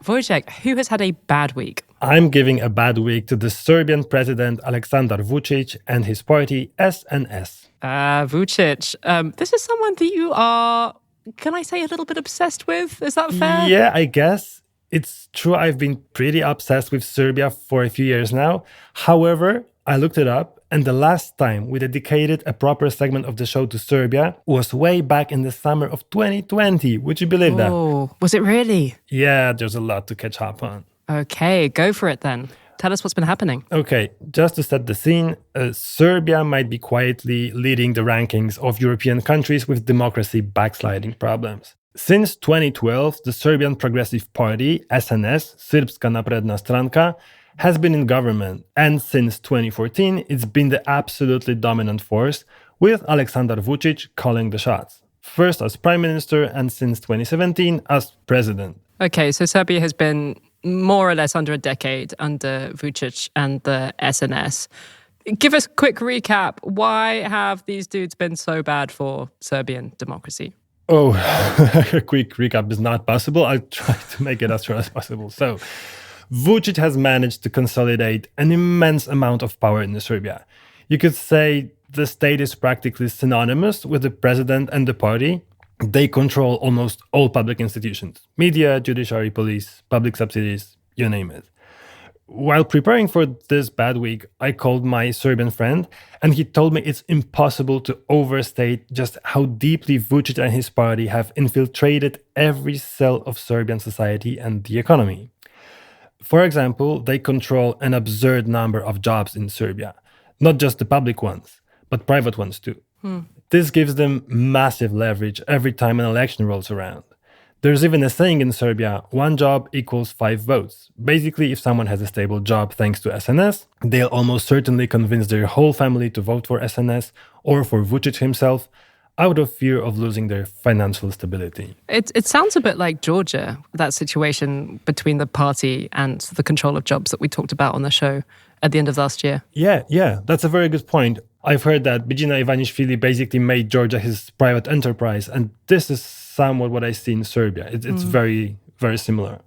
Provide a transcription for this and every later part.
Wojciech, who has had a bad week? I'm giving a bad week to the Serbian president Aleksandar Vučić and his party SNS. Vučić. This is someone that you are, can I say, a little bit obsessed with? Is that fair? Yeah, I guess. It's true I've been pretty obsessed with Serbia for a few years now. However, I looked it up, and the last time we dedicated a proper segment of the show to Serbia was way back in the summer of 2020. Would you believe that? Oh, was it really? Yeah, there's a lot to catch up on. Okay, go for it then. Tell us what's been happening. Okay, just to set the scene, Serbia might be quietly leading the rankings of European countries with democracy backsliding problems. Since 2012, the Serbian Progressive Party, SNS, Srpska napredna stranka, has been in government, and since 2014, it's been the absolutely dominant force, with Aleksandar Vučić calling the shots. First as prime minister, and since 2017 as president. Okay, so Serbia has been more or less under a decade under Vučić and the SNS. Give us a quick recap. Why have these dudes been so bad for Serbian democracy? Oh, a quick recap is not possible. I'll try to make it as short as possible. So, Vučić has managed to consolidate an immense amount of power in Serbia. You could say the state is practically synonymous with the president and the party. They control almost all public institutions: media, judiciary, police, public subsidies, you name it. While preparing for this bad week, I called my Serbian friend, and he told me it's impossible to overstate just how deeply Vučić and his party have infiltrated every cell of Serbian society and the economy. For example, they control an absurd number of jobs in Serbia, not just the public ones, but private ones too. This gives them massive leverage every time an election rolls around. There's even a saying in Serbia, 1 job equals 5 votes. Basically, if someone has a stable job thanks to SNS, they'll almost certainly convince their whole family to vote for SNS or for Vučić himself, out of fear of losing their financial stability. It sounds a bit like Georgia, that situation between the party and the control of jobs that we talked about on the show at the end of last year. Yeah, that's a very good point. I've heard that Bidzina Ivanishvili basically made Georgia his private enterprise, and this is somewhat what I see in Serbia. It's very, very similar.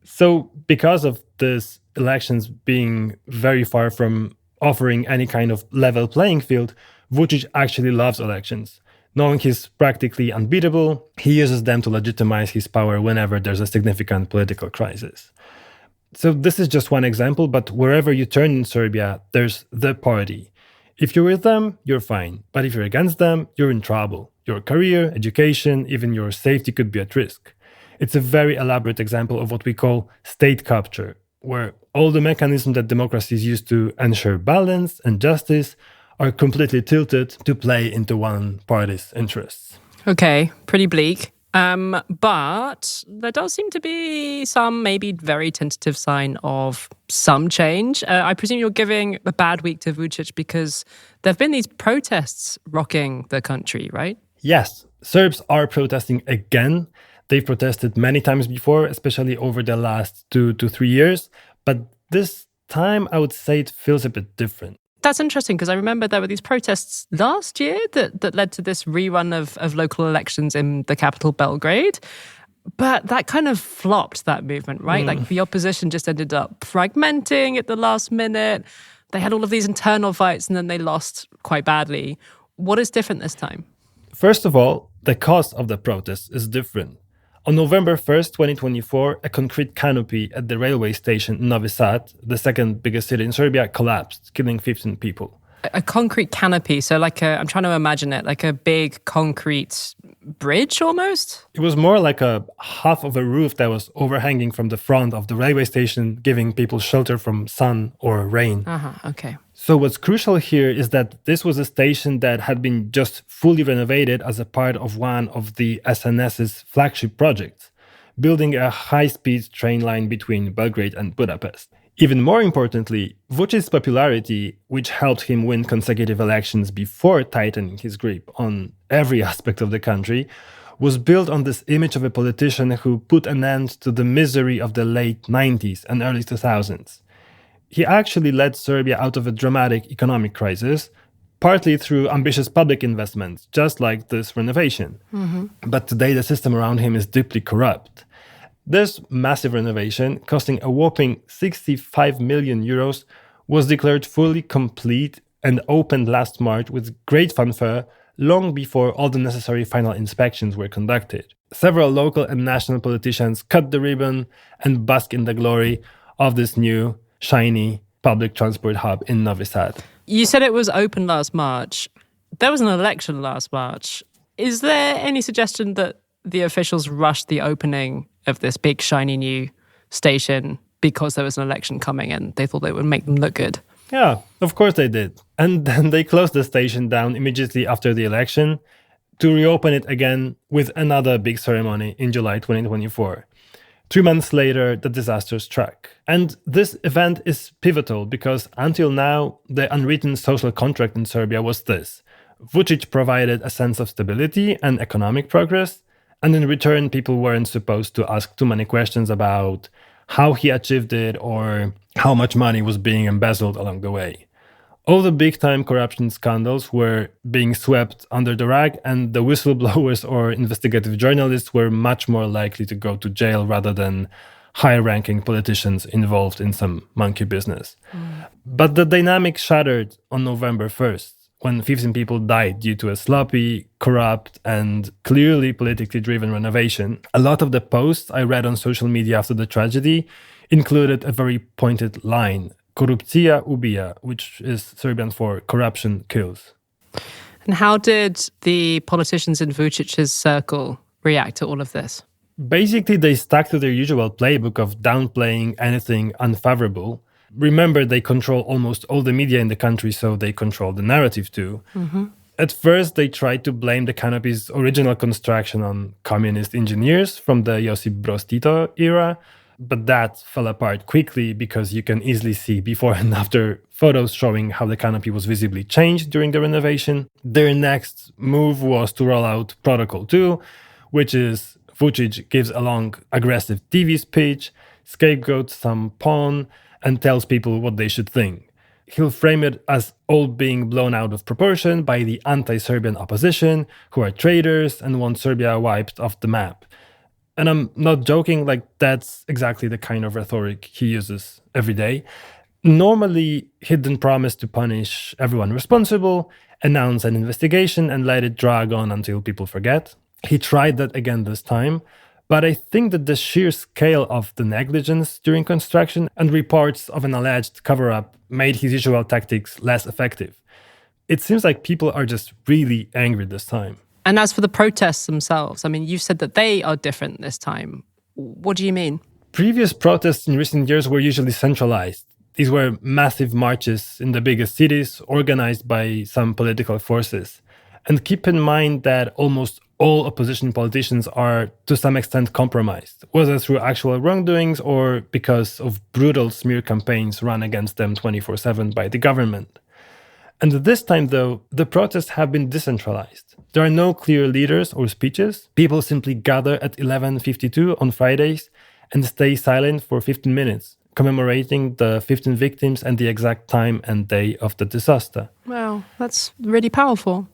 So because of this elections being very far from offering any kind of level playing field, Vučić actually loves elections. Knowing he's practically unbeatable, he uses them to legitimize his power whenever there's a significant political crisis. So this is just one example, but wherever you turn in Serbia, there's the party. If you're with them, you're fine. But if you're against them, you're in trouble. Your career, education, even your safety could be at risk. It's a very elaborate example of what we call state capture, where all the mechanisms that democracies use to ensure balance and justice are completely tilted to play into one party's interests. Okay, pretty bleak. But there does seem to be some maybe very tentative sign of some change. I presume you're giving a bad week to Vučić because there have been these protests rocking the country, right? Yes, Serbs are protesting again. They've protested many times before, especially over the last 2 to 3 years. But this time, I would say it feels a bit different. That's interesting because I remember there were these protests last year that led to this rerun of local elections in the capital, Belgrade. But that kind of flopped, that movement, right? Like the opposition just ended up fragmenting at the last minute. They had all of these internal fights and then they lost quite badly. What is different this time? First of all, the cause of the protests is different. On November 1st, 2024, a concrete canopy at the railway station in Novi Sad, the second biggest city in Serbia, collapsed, killing 15 people. A concrete canopy, so I'm trying to imagine it, like a big concrete bridge almost? It was more like a half of a roof that was overhanging from the front of the railway station, giving people shelter from sun or rain. Okay. So what's crucial here is that this was a station that had been just fully renovated as a part of one of the SNS's flagship projects, building a high-speed train line between Belgrade and Budapest. Even more importantly, Vučić's popularity, which helped him win consecutive elections before tightening his grip on every aspect of the country, was built on this image of a politician who put an end to the misery of the late 90s and early 2000s. He actually led Serbia out of a dramatic economic crisis, partly through ambitious public investments, just like this renovation. But today the system around him is deeply corrupt. This massive renovation, costing a whopping 65 million euros, was declared fully complete and opened last March with great fanfare, long before all the necessary final inspections were conducted. Several local and national politicians cut the ribbon and bask in the glory of this new, shiny public transport hub in Novi Sad. You said it was open last March. There was an election last March. Is there any suggestion that the officials rushed the opening of this big, shiny new station because there was an election coming and they thought it would make them look good? Yeah, of course they did. And then they closed the station down immediately after the election to reopen it again with another big ceremony in July 2024. 3 months later, the disaster struck. And this event is pivotal because until now, the unwritten social contract in Serbia was this. Vučić provided a sense of stability and economic progress, and in return, people weren't supposed to ask too many questions about how he achieved it or how much money was being embezzled along the way. All the big-time corruption scandals were being swept under the rug, and the whistleblowers or investigative journalists were much more likely to go to jail rather than high-ranking politicians involved in some monkey business. But the dynamic shattered on November 1st, when 15 people died due to a sloppy, corrupt, and clearly politically driven renovation. A lot of the posts I read on social media after the tragedy included a very pointed line, Korupcija ubija, which is Serbian for corruption kills. And how did the politicians in Vučic's circle react to all of this? Basically, they stuck to their usual playbook of downplaying anything unfavorable. Remember, they control almost all the media in the country, so they control the narrative too. At first, they tried to blame the canopy's original construction on communist engineers from the Josip Broz Tito era, but that fell apart quickly because you can easily see before and after photos showing how the canopy was visibly changed during the renovation. Their next move was to roll out Protocol 2, which is Vučić gives a long, aggressive TV speech, scapegoats some pawn, and tells people what they should think. He'll frame it as all being blown out of proportion by the anti-Serbian opposition, who are traitors and want Serbia wiped off the map. And I'm not joking, like that's exactly the kind of rhetoric he uses every day. Normally, he didn't promise to punish everyone responsible, announce an investigation, and let it drag on until people forget. He tried that again this time, but I think that the sheer scale of the negligence during construction and reports of an alleged cover-up made his usual tactics less effective. It seems like people are just really angry this time. And as for the protests themselves, I mean, you said that they are different this time. What do you mean? Previous protests in recent years were usually centralized. These were massive marches in the biggest cities, organized by some political forces. And keep in mind that almost all opposition politicians are to some extent compromised, whether through actual wrongdoings or because of brutal smear campaigns run against them 24/7 by the government. And this time, though, the protests have been decentralized. There are no clear leaders or speeches. People simply gather at 11:52 on Fridays and stay silent for 15 minutes, commemorating the 15 victims and the exact time and day of the disaster. Wow, that's really powerful.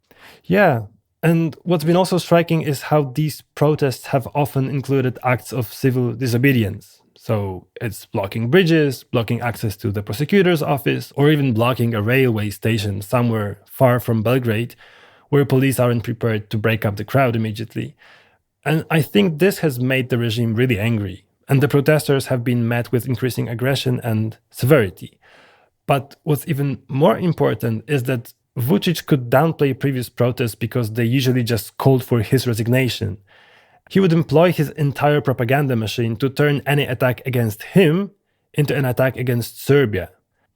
Yeah. And what's been also striking is how these protests have often included acts of civil disobedience. So it's blocking bridges, blocking access to the prosecutor's office, or even blocking a railway station somewhere far from Belgrade, where police aren't prepared to break up the crowd immediately. And I think this has made the regime really angry, and the protesters have been met with increasing aggression and severity. But what's even more important is that Vučić could downplay previous protests because they usually just called for his resignation. He would employ his entire propaganda machine to turn any attack against him into an attack against Serbia.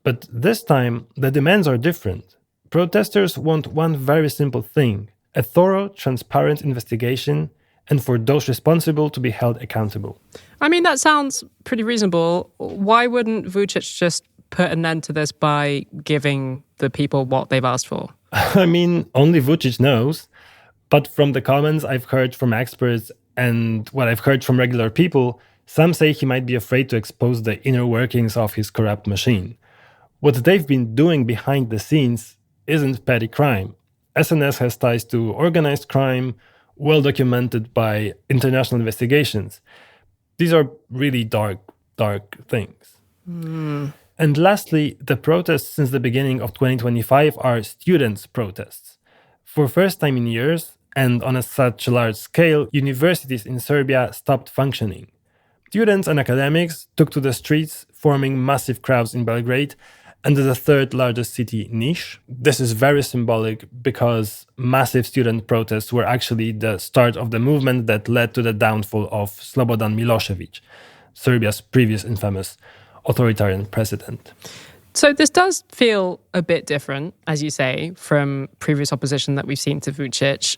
But this time, the demands are different. Protesters want one very simple thing: a thorough, transparent investigation, and for those responsible to be held accountable. I mean, that sounds pretty reasonable. Why wouldn't Vučić just put an end to this by giving the people what they've asked for? I mean, only Vučić knows. But from the comments I've heard from experts and what I've heard from regular people, some say he might be afraid to expose the inner workings of his corrupt machine. What they've been doing behind the scenes isn't petty crime. SNS has ties to organized crime, well documented by international investigations. These are really dark, dark things. And lastly, the protests since the beginning of 2025 are students' protests. For first time in years, and on such a large scale, universities in Serbia stopped functioning. Students and academics took to the streets, forming massive crowds in Belgrade and the third largest city, Niš. This is very symbolic because massive student protests were actually the start of the movement that led to the downfall of Slobodan Milosevic, Serbia's previous infamous authoritarian president. So this does feel a bit different, as you say, from previous opposition that we've seen to Vučić.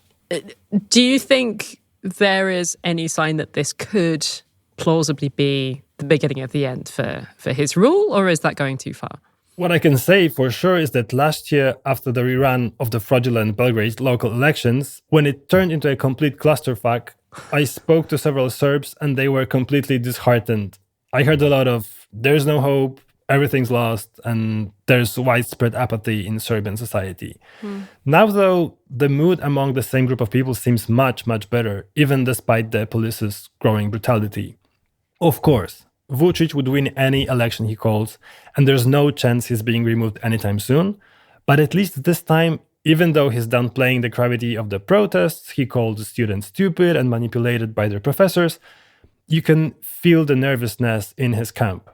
Do you think there is any sign that this could plausibly be the beginning of the end for his rule, or is that going too far? What I can say for sure is that last year, after the rerun of the fraudulent Belgrade local elections, when it turned into a complete clusterfuck, I spoke to several Serbs and they were completely disheartened. I heard a lot of, there's no hope, everything's lost, and there's widespread apathy in Serbian society. Now, though, the mood among the same group of people seems much, much better, even despite the police's growing brutality. Of course, Vučić would win any election he calls, and there's no chance he's being removed anytime soon. But at least this time, even though he's downplaying the gravity of the protests, he called the students stupid and manipulated by their professors, you can feel the nervousness in his camp.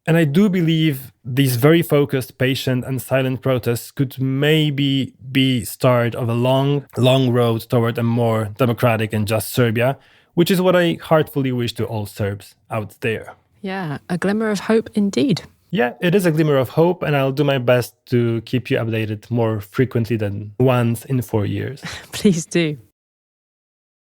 And I do believe these very focused, patient, and silent protests could maybe be start of a long, long road toward a more democratic and just Serbia, which is what I heartfully wish to all Serbs out there. Yeah, a glimmer of hope indeed. Yeah, it is a glimmer of hope, and I'll do my best to keep you updated more frequently than once in 4 years. Please do.